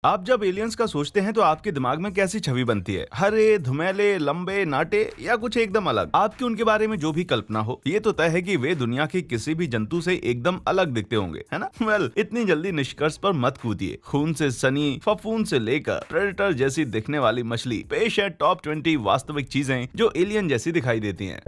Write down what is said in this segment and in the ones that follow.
आप जब एलियंस का सोचते हैं तो आपके दिमाग में कैसी छवि बनती है? हरे, धुमेले, लंबे, नाटे या कुछ एकदम अलग? आपकी उनके बारे में जो भी कल्पना हो, ये तो तय है कि वे दुनिया के किसी भी जंतु से एकदम अलग दिखते होंगे, है ना? वेल, इतनी जल्दी निष्कर्ष पर मत कूदिए। खून से सनी फफूंद से लेकर प्रेडेटर जैसी दिखने वाली मछली, पेश है टॉप 20 वास्तविक चीजें जो एलियन जैसी दिखाई देती हैं।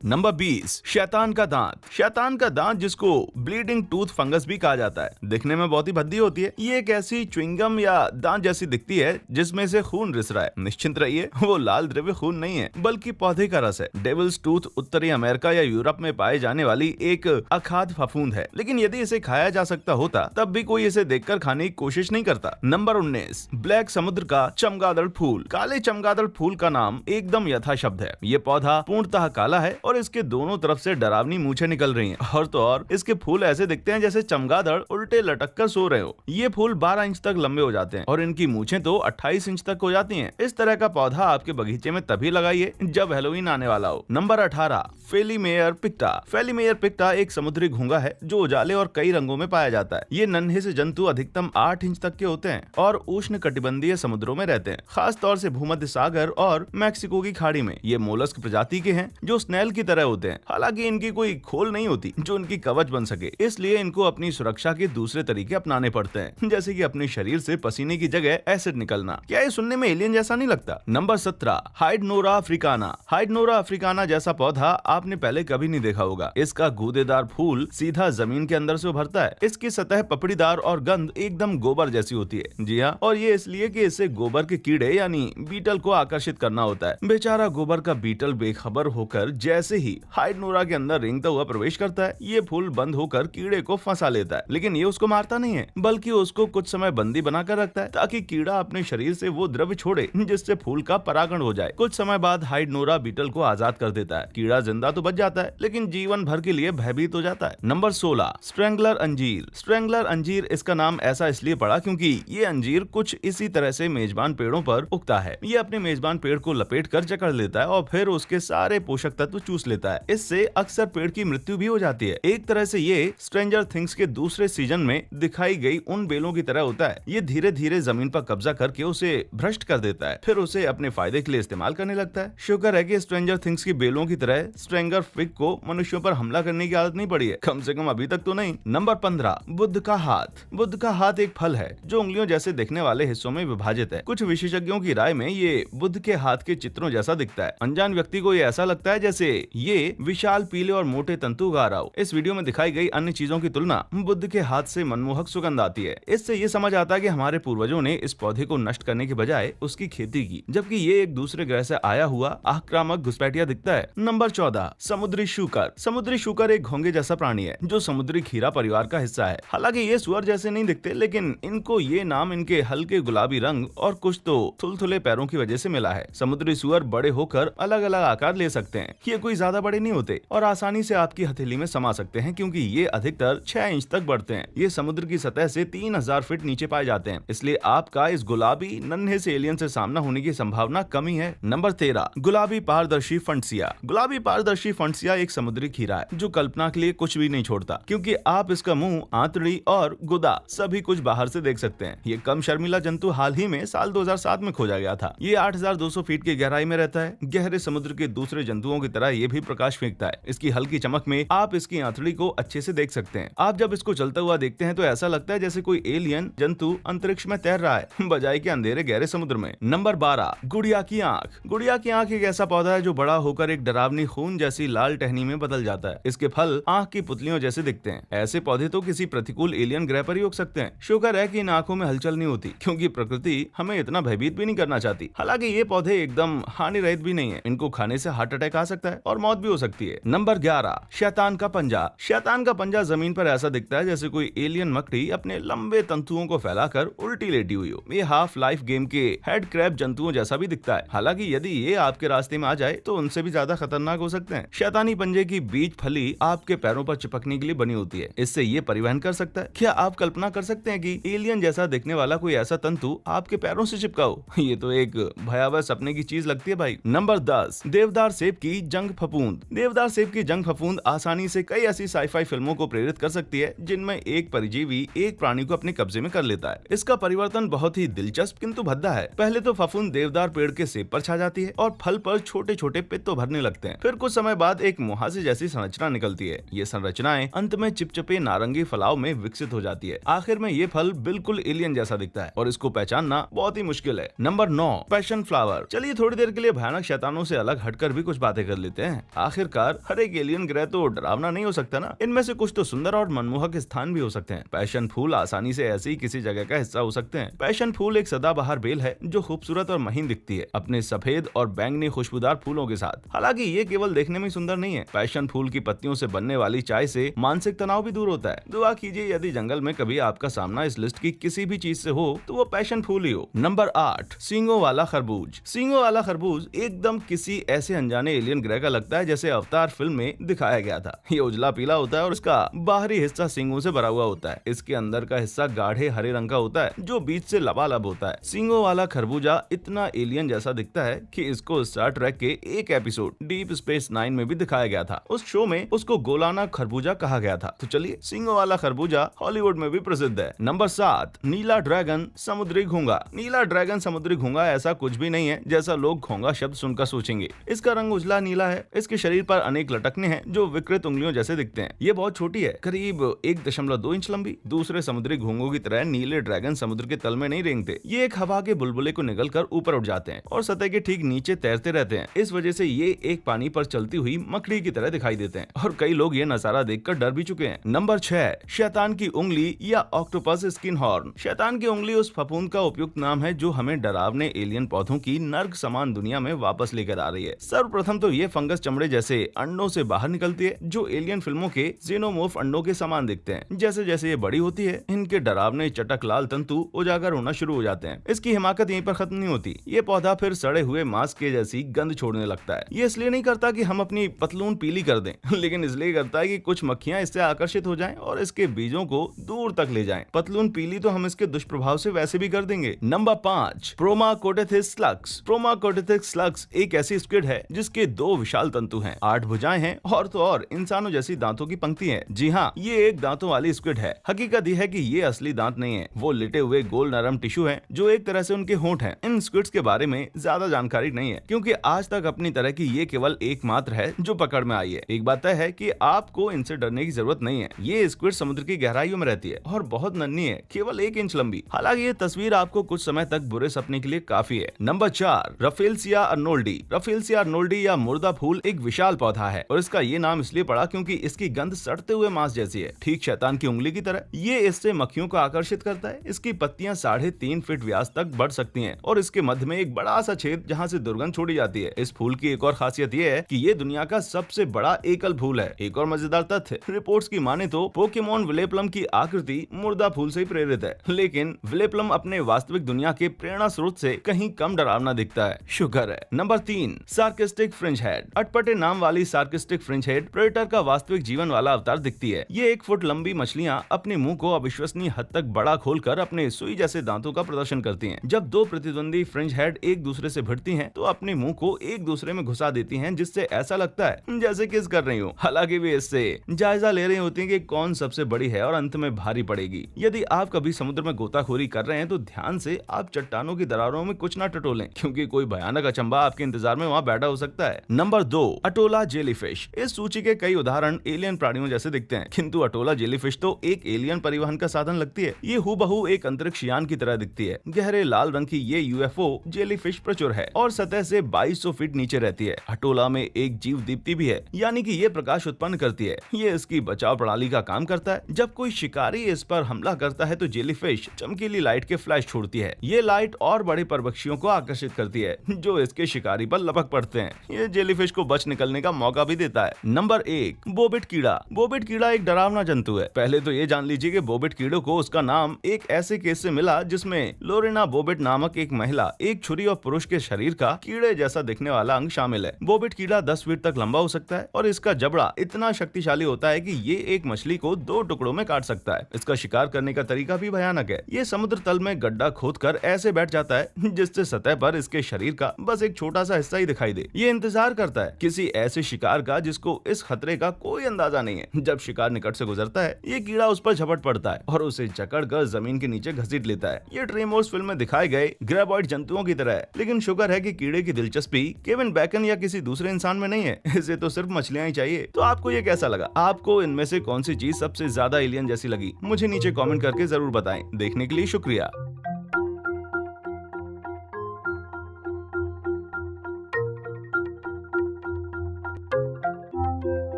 नंबर 20, शैतान का दांत। शैतान का दांत, जिसको ब्लीडिंग टूथ फंगस भी कहा जाता है, दिखने में बहुत ही भद्दी होती है। ये एक ऐसी च्युइंगम या दांत जैसी दिखती है जिसमें से खून रिस रहा है। निश्चिंत रहिए, वो लाल द्रव्य खून नहीं है, बल्कि पौधे का रस है। डेविल्स टूथ उत्तरी अमेरिका या यूरोप में पाए जाने वाली एक अखाद्य फफूंद है, लेकिन यदि इसे खाया जा सकता होता तब भी कोई इसे देखकर खाने की कोशिश नहीं करता। नंबर 19, ब्लैक समुद्र का चमगादड़ फूल। काले चमगादड़ फूल का नाम एकदम यथाशब्द है। ये पौधा पूर्णतः काला है और इसके दोनों तरफ से डरावनी मूछें निकल रही हैं। और तो और इसके फूल ऐसे दिखते हैं जैसे चमगादड़ उल्टे लटक कर सो रहे हो। ये फूल 12 इंच तक लंबे हो जाते हैं और इनकी मूछें तो 28 इंच तक हो जाती हैं। इस तरह का पौधा आपके बगीचे में तभी लगाइए जब हैलोवीन आने वाला हो। नंबर 18, फेलीमेयर पिक्टा। फेलीमेयर पिक्टा एक समुद्री घोंघा है जो उजाले और कई रंगों में पाया जाता है। ये नन्हे से जंतु अधिकतम 8 इंच तक के होते हैं और उष्ण कटिबंधीय समुद्रों में रहते हैं, खास तौर से भूमध्य सागर और मैक्सिको की खाड़ी में। ये मोलस्क प्रजाति के हैं जो स्नेल की तरह होते हैं। हालांकि इनकी कोई खोल नहीं होती जो इनकी कवच बन सके, इसलिए इनको अपनी सुरक्षा के दूसरे तरीके अपनाने पड़ते हैं, जैसे कि अपने शरीर से पसीने की जगह एसिड निकलना। क्या ये सुनने में एलियन जैसा नहीं लगता? नंबर 17, हाइडनोरा अफ्रीकाना। हाइडनोरा अफ्रीकाना जैसा पौधा आपने पहले कभी नहीं देखा होगा। इसका गूदेदार फूल सीधा जमीन के अंदर से उभरता है। इसकी सतह पपड़ीदार और गंध एकदम गोबर जैसी होती है। जी हाँ, और ये इसलिए कि इसे गोबर के कीड़े यानी बीटल को आकर्षित करना होता है। बेचारा गोबर का बीटल बेखबर होकर जैसे ही हाइडनोरा के अंदर रेंगता हुआ प्रवेश करता है, ये फूल बंद होकर कीड़े को फंसा लेता है। लेकिन ये उसको मारता नहीं है, बल्कि उसको कुछ समय बंदी बनाकर रखता है ताकि कीड़ा अपने शरीर से वो द्रव्य छोड़े जिससे फूल का परागण हो जाए। कुछ समय बाद हाइडनोरा बीटल को आजाद कर देता है। कीड़ा जिंदा तो बच जाता है, लेकिन जीवन भर के लिए भयभीत हो जाता है। नंबर 16, स्ट्रेंगलर अंजीर। स्ट्रेंगलर अंजीर, इसका नाम ऐसा इसलिए पड़ा क्योंकि ये अंजीर कुछ इसी तरह से मेजबान पेड़ों पर उगता है। ये अपने मेजबान पेड़ को लपेट कर जकड़ लेता है और फिर उसके सारे पोषक तत्व चूस लेता है। इससे अक्सर पेड़ की मृत्यु भी हो जाती है। एक तरह से ये स्ट्रेंजर थिंग्स के दूसरे सीजन में दिखाई गई उन बेलों की तरह होता है। ये धीरे धीरे जमीन पर कब्जा करके उसे भ्रष्ट कर देता है, फिर उसे अपने फायदे के लिए इस्तेमाल करने लगता है। शुक्र है कि स्ट्रेंजर थिंग्स की बेलों की तरह स्ट्रेंगर फिग को मनुष्यों पर हमला करने की आदत नहीं पड़ी है, कम से कम अभी तक तो नहीं। नंबर 15, बुद्ध का हाथ। बुद्ध का हाथ एक फल है जो उंगलियों जैसे दिखने वाले हिस्सों में विभाजित है। कुछ विशेषज्ञों की राय में ये बुद्ध के हाथ के चित्रों जैसा दिखता है। अनजान व्यक्ति को ये ऐसा लगता है जैसे ये विशाल पीले और मोटे तंतु गा रहा हो। इस वीडियो में दिखाई गई अन्य चीजों की तुलना बुद्ध के हाथ से मनमोहक सुगंध आती है। इससे ये समझ आता है कि हमारे पूर्वजों ने इस पौधे को नष्ट करने के बजाय उसकी खेती की, जबकि ये एक दूसरे ग्रह से आया हुआ आक्रामक घुसपैठिया दिखता है। नंबर 14, समुद्री शूकर। समुद्री शूकर एक घोंगे जैसा प्राणी है जो समुद्री खीरा परिवार का हिस्सा है। हालांकि ये सुअर जैसे नहीं दिखते, लेकिन इनको ये नाम इनके हल्के गुलाबी रंग और कुछ तो थुलथुले पैरों की वजह से मिला है। समुद्री सुअर बड़े होकर अलग अलग आकार ले सकते हैं। ये कोई ज्यादा बड़े नहीं होते और आसानी से आपकी हथेली में समा सकते हैं, क्योंकि ये अधिकतर 6 इंच तक बढ़ते हैं। ये समुद्र की सतह से 3000 फीट नीचे पाए जाते हैं, इसलिए आपका इस गुलाबी नन्हे से एलियन से सामना होने की संभावना कमी है। नंबर 13, गुलाबी पारदर्शी फंटसिया। गुलाबी पारदर्शी फंटसिया एक समुद्री खीरा है जो कल्पना के लिए कुछ भी नहीं छोड़ता, क्योंकि आप इसका मुंह, आंतड़ी और गुदा सभी कुछ बाहर से देख सकते हैं। ये कम शर्मिला जंतु हाल ही में साल 2007 में खोजा गया था। ये 8200 फीट की गहराई में रहता है। गहरे समुद्र के दूसरे जंतुओं की तरह ये भी प्रकाश फेंकता है। इसकी हल्की चमक में आप इसकी आंतड़ी को अच्छे से देख सकते हैं। आप जब इसको चलता हुआ देखते हैं तो ऐसा लगता है जैसे कोई एलियन जंतु अंतरिक्ष में तैर रहा है, बजाय के अंधेरे गहरे समुद्र में। नंबर 12, गुड़िया की आंख। गुड़िया की आंख एक ऐसा पौधा है जो बड़ा होकर एक डरावनी खून जैसी लाल टहनी में बदल जाता है। इसके फल आंख की पुतलियों जैसे दिखते हैं। ऐसे पौधे तो किसी प्रतिकूल एलियन ग्रह पर ही उग सकते हैं। शुक्र है कि इन आंखों में हलचल नहीं होती, क्योंकि प्रकृति हमें इतना भयभीत भी नहीं करना चाहती। हालांकि ये पौधे एकदम हानि रहित भी नहीं है। इनको खाने से हार्ट अटैक आ सकता है और मौत भी हो सकती है। नंबर 11, शैतान का पंजा। शैतान का पंजा जमीन पर ऐसा दिखता है जैसे कोई एलियन मकड़ी अपने लंबे तंतुओं को फैलाकर उल्टी लेटी हुई हो। ये हाफ लाइफ गेम के हेड क्रैब जंतुओं जैसा भी दिखता है। हालांकि यदि ये आपके रास्ते में आ जाए तो उनसे भी ज्यादा खतरनाक हो सकते हैं। शैतानी पंजे की बीज फली आपके पैरों पर चिपकने के लिए बनी होती है। इससे ये परिवहन कर सकता है। क्या आप कल्पना कर सकते हैं कि एलियन जैसा दिखने वाला कोई ऐसा तंतु आपके पैरों से चिपका हो? ये तो एक भयावह सपने की चीज लगती है भाई। नंबर 10, देवदार सेब की जंग फफूंद। देवदार सेब की जंग फफूंद आसानी से कई ऐसी साईफाई फिल्मों को प्रेरित कर सकती है जिनमें एक परिजीवी एक प्राणी को अपने कब्जे में कर लेता है। इसका परिवर्तन बहुत ही दिलचस्प किंतु भद्दा है। पहले तो फफूंद देवदार पेड़ के सेब पर छा जाती है और फल पर छोटे छोटे पित्तों भरने लगते हैं। फिर कुछ समय बाद एक मुहासे जैसी संरचना निकलती है। ये संरचनाएं अंत में चिपचिपे नारंगी फलाव में विकसित हो जाती है। आखिर में ये फल बिल्कुल एलियन जैसा दिखता है और इसको पहचानना बहुत ही मुश्किल है। Number 9, passion flower. चलिए थोड़ी देर के लिए भयानक शैतानों से अलग हटकर भी कुछ बातें कर लेते हैं। आखिरकार हर एक एलियन ग्रह तो डरावना नहीं हो सकता ना। इनमें से कुछ तो सुंदर और मनमोहक स्थान भी हो सकते हैं। पैशन फूल आसानी से ऐसी किसी जगह का हिस्सा हो सकते हैं। पैशन फूल एक सदाबहार बेल है जो खूबसूरत और महीन दिखती है अपने सफेद और बैंगनी खुशबूदार फूलों के साथ। हालांकि ये केवल देखने में सुंदर नहीं है। पैशन फूल की पत्तियों से बनने वाली चाय से मानसिक तनाव भी दूर होता है। दुआ कीजिए यदि जंगल में कभी आपका सामना इस लिस्ट की किसी भी चीज से हो तो वो पैशन फूल ही हो। नंबर 8, सींगों वाला खरबूज। सींगों वाला खरबूज एकदम किसी ऐसे अनजाने एलियन ग्रह का लगता है जैसे अवतार फिल्म में दिखाया गया था। ये उजला पीला होता है और इसका बाहरी हिस्सा सींगों से भरा हुआ होता है। इसके अंदर का हिस्सा गाढ़े हरे रंग का होता है जो बीच से लबालब होता है। सींगों वाला खरबूजा इतना एलियन जैसा दिखता है कि इसको स्टार ट्रेक के एक एपिसोड डीप स्पेस 9 में भी दिखाया गया था। उस शो में उसको गोलाना खरबूजा कहा गया था। तो चलिए, सींगों वाला खरबूजा हॉलीवुड में भी प्रसिद्ध है। नंबर 7, नीला ड्रैगन समुद्री घोंगा। नीला ड्रैगन समुद्री घोंगा ऐसा कुछ भी नहीं है जैसा लोग घोंगा शब्द सुनकर सोचेंगे। इसका रंग उजला नीला है। इसके शरीर पर अनेक लटकने हैं जो विकृत उंगलियों जैसे दिखते हैं। ये बहुत छोटी है, करीब 1.2 इंच लंबी। दूसरे समुद्री घोंगों की तरह नीले ड्रैगन समुद्र के तल में नहीं रेंगते। ये एक हवा के बुलबुले को निगलकर ऊपर उठ जाते हैं और सतह के ठीक नीचे तैरते रहते हैं। इस वजह से ये एक पानी पर चलती हुई मकड़ी की तरह दिखाई देते हैं और कई लोग ये नजारा देखकर डर भी चुके हैं। नंबर 6, शैतान की उंगली या ऑक्टोपस स्किन हॉर्न। शैतान की उंगली उस फफूंद का उपयुक्त नाम है जो हमें डरावने एलियन पौधों की नर्क समान दुनिया में वापस लेकर आ रही है। सर्वप्रथम तो ये फंगस चमड़े जैसे अंडों से बाहर निकलती है जो एलियन फिल्मों के जेनोमोर्फ अंडों के समान दिखते हैं। जैसे जैसे ये बड़ी होती है इनके डरावने चटक लाल तंतु उजागर होना शुरू हो जाते हैं। इसकी हिमाकत यहीं पर खत्म नहीं होती। ये पौधा फिर सड़े हुए मांस के जैसी गंध छोड़ने लगता है। ये इसलिए नहीं करता कि हम अपनी पतलून पीली कर दें लेकिन इसलिए करता है कि कुछ मक्खियां इससे आकर्षित हो जाएं और इसके बीजों को दूर तक ले जाएं। पतलून पीली तो हम इसके दुष्प्रभाव से वैसे भी कर देंगे। Number 5, Promachoteuthis sulcus. Promachoteuthis sulcus एक ऐसी स्क्विड है जिसके 2 विशाल तंतु हैं, 8 भुजाएं हैं और तो और इंसानों जैसी दांतों की पंक्ति है। जी हाँ, ये एक दांतों वाली स्क्विड है। हकीकत यह है कि ये असली दांत नहीं है, वो लिटे हुए गोल नरम टिश्यू है जो एक तरह से उनके होंठ हैं। इन स्क्विड्स के बारे में ज्यादा जानकारी नहीं है क्योंकि आज तक अपनी तरह की ये केवल एकमात्र है जो पकड़ में आई है। एक बात तय है कि आपको इनसे डरने की जरूरत नहीं है। ये स्क्विड समुद्र की गहराइयों में रहती है और बहुत नन्ही है, केवल 1 इंच लंबी। हालांकि ये तस्वीर आपको कुछ समय तक बुरे सपने के लिए काफी है। नंबर 4, रफेलसिया अर्नोल्डी। रफेलसिया अर्नोल्डी या मुर्दा फूल एक विशाल पौधा है और इसका ये नाम इसलिए पड़ा क्योंकि इसकी गंध सड़ते हुए मांस जैसी है, ठीक शैतान की उंगली की तरह। ये इससे मक्खियों को आकर्षित करता है। इसकी पत्तियां 3.5 फीट व्यास तक बढ़ सकती हैं और इसके मध्य में एक बड़ा सा छेद जहां से दुर्गंध छोड़ी जाती है। इस फूल की एक और खासियत ये है कि ये दुनिया का सबसे बड़ा एकल फूल है। एक और मजेदार तथ्य, रिपोर्ट्स की माने तो पोकेमोन विलेप्लम की आकृति मुर्दा फूल से ही प्रेरित है, लेकिन विलेप्लम अपने वास्तविक दुनिया के प्रेरणा स्रोत से कहीं कम डरावना दिखता है। शुक्र है। Number 3, sarcastic fringehead. अटपटे नाम वाली सार्केस्टिक फ्रिंज हेड प्रेडेटर का वास्तविक जीवन वाला अवतार दिखती है। ये 1 फुट लंबी मछलियां अपने मुंह को अविश्वसनीय हद तक बड़ा खोलकर अपने सुई जैसे दांतों का प्रदर्शन करती हैं। जब 2 प्रतिद्वंदी फ्रिंज हेड एक दूसरे से भिड़ती हैं, तो अपने मुंह को एक दूसरे में घुसा देती हैं, जिससे ऐसा लगता है जैसे किस कर रही हो। हालांकि वे इससे जायजा ले रही होती हैं कि कौन सबसे बड़ी है और अंत में भारी पड़ेगी। यदि आप कभी समुद्र में गोताखोरी कर रहे हैं तो ध्यान से आप चट्टानों की दरारों में कुछ ना टटोलें, क्योंकि कोई भयानक अचंबा आपके इंतजार में वहाँ बैठा हो सकता है। Number 2, Atolla jellyfish. इस सूची के कई उदाहरण एलियन प्राणियों जैसे दिखते हैं, किंतु अटोला जेलीफिश तो एक एलियन परिवहन का साधन लगती है। ये हूबहू एक अंतरिक्ष यान की तरह दिखती है। गहरे लाल रंग की ये यूएफओ जेलीफिश प्रचुर है और सतह से 2200 फीट नीचे रहती है। अटोला में एक जीव दीप्ति भी है, यानी कि ये प्रकाश उत्पन्न करती है। ये इसकी बचाव प्रणाली का काम करता है। जब कोई शिकारी इस पर हमला करता है तो जेलीफिश चमकीली लाइट के फ्लैश छोड़ती है। ये लाइट और बड़े परपक्षियों को आकर्षित करती है जो इसके शिकारी पर लपक पड़ते हैं। ये जेलीफिश को बच निकलने का मौका भी देता है। नंबर 1, बोबिट कीड़ा। बोबिट कीड़ा एक डरावना जंतु है। पहले तो ये जान लीजिए कि बोबिट कीड़े को उसका नाम एक ऐसे केस से मिला जिसमें लोरेना बोबिट नामक एक महिला एक छुरी और पुरुष के शरीर का कीड़े जैसा दिखने वाला अंग शामिल है। बोबिट कीड़ा 10 फीट तक लंबा हो सकता है और इसका जबड़ा इतना शक्तिशाली होता है कि ये एक मछली को 2 टुकड़ों में काट सकता है। इसका शिकार करने का तरीका भी भयानक है। ये समुद्र तल में गड्ढा खोदकर ऐसे बैठ जाता है जिससे सतह पर इसके शरीर का बस एक छोटा सा हिस्सा ही दिखाई दे। ये इंतजार करता है, किसी ऐसे शिकार का जिसको इस खतरे का कोई अंदाजा नहीं है। जब शिकार निकट से गुजरता है, ये कीड़ा उस पर झपट पड़ता है और उसे जकड़कर जमीन के नीचे घसीट लेता है। ये ट्रेमोर्स फिल्म में दिखाए गए ग्रेबॉइड जंतुओं की तरह है, लेकिन शुक्र है कि कीड़े की दिलचस्पी केविन बेकन या किसी दूसरे इंसान में नहीं है। इसे तो सिर्फ मछलियां ही चाहिए। तो आपको ये कैसा लगा? आपको इनमें से कौन सी चीज सबसे ज्यादा एलियन जैसी लगी? मुझे नीचे कमेंट करके जरूर बताएं। देखने के लिए शुक्रिया।